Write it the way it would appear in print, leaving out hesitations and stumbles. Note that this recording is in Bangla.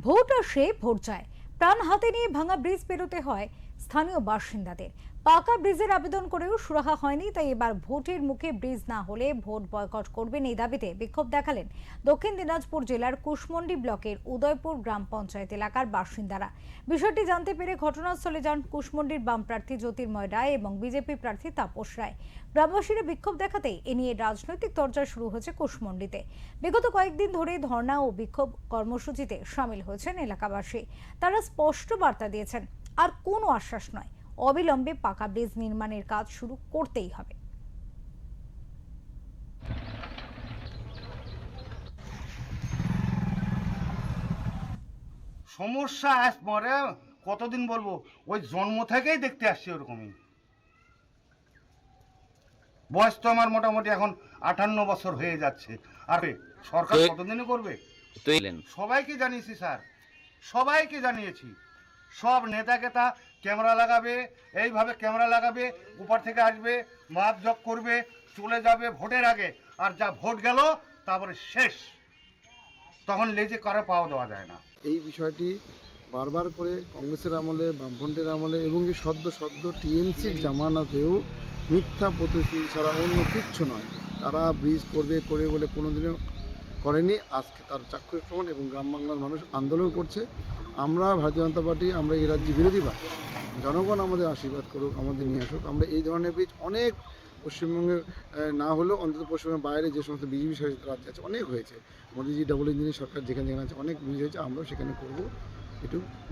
ভোট আসে ভোট যায়, প্রাণ হাতে নিয়ে ভাঙা ব্রিজ পেরোতে হয় স্থানীয় বাসিন্দাদের। পাকা ব্রিজের আবেদন করেও সুরাহা হয়নি, তাই এবার ভোটের মুখে ব্রিজ না হলে ভোট বয়কট করবেন এই দাবিতে বিক্ষোভ দেখালেন দক্ষিণ দিনাজপুর জেলার কুশমন্ডি ব্লকের উদয়পুর গ্রাম পঞ্চায়েত এলাকার বাসিন্দারা। বিষয়টি জানতে পেরে ঘটনাস্থলে যান কুশমন্ডির বাম প্রার্থী জ্যোতির্ময় রায় এবং বিজেপি প্রার্থী তাপস রায়। গ্রামবাসীরা বিক্ষোভ দেখাতেই এ নিয়ে রাজনৈতিক চর্চা শুরু হয়েছে কুশমন্ডিতে। বিগত কয়েকদিন ধরে ধর্ণা ও বিক্ষোভ কর্মসূচিতে সামিল হয়েছেন এলাকাবাসী। তারা স্পষ্ট বার্তা দিয়েছেন, আর কোনো আশ্বাস নয়, অবিলম্বে পাকা ব্রিজ নির্মাণের কাজ শুরু করতেই হবে। সমস্যা মরে কতদিন বলবো, ওই জন্ম থেকেই দেখতে আসছি ওরকমই। বয়স তো আমার মোটামুটি এখন 58 বছর হয়ে যাচ্ছে। আর সরকার কতদিনে করবে? সবাইকে জানিয়েছি স্যার, সবাইকে জানিয়েছি। সব নেতাকে তা ক্যামেরা লাগাবে, এইভাবে ক্যামেরা লাগাবে, উপর থেকে আসবে, মাপ জপ করবে, চলে যাবে ভোটের আগে। আর যা ভোট গেল তারপরে শেষ, তখন লেজে করে পাওয়া দেওয়া যায় না। এই বিষয়টি বারবার করে কংগ্রেসের আমলে, বামফ্রন্টের আমলে এবং কি সদ্য টিএমসির জামানাতেও মিথ্যা প্রতিশ্রুতি ছাড়া অন্য কিচ্ছু নয়। তারা ব্রিজ করবে বলে কোনোদিনও করেনি। আজকে তার চাক্ষুষ প্রমাণ, এবং গ্রাম বাংলার মানুষ আন্দোলন করছে। আমরা ভারতীয় জনতা পার্টি, আমরা এই রাজ্যে বিরোধী পার্টি। জনগণ আমাদের আশীর্বাদ করুক, আমাদের নিয়ে আসুক। আমরা এই ধরনের ব্রিজ অনেক পশ্চিমবঙ্গে না হলেও অন্তত পশ্চিমবঙ্গের বাইরে যে সমস্ত বিজেপি শাসিত রাজ্য আছে অনেক হয়েছে। মোদিজি ডাবল ইঞ্জিনের সরকার যেখানে আছে অনেক ব্রিজ হয়েছে, আমরাও সেখানে করবো। এটুকু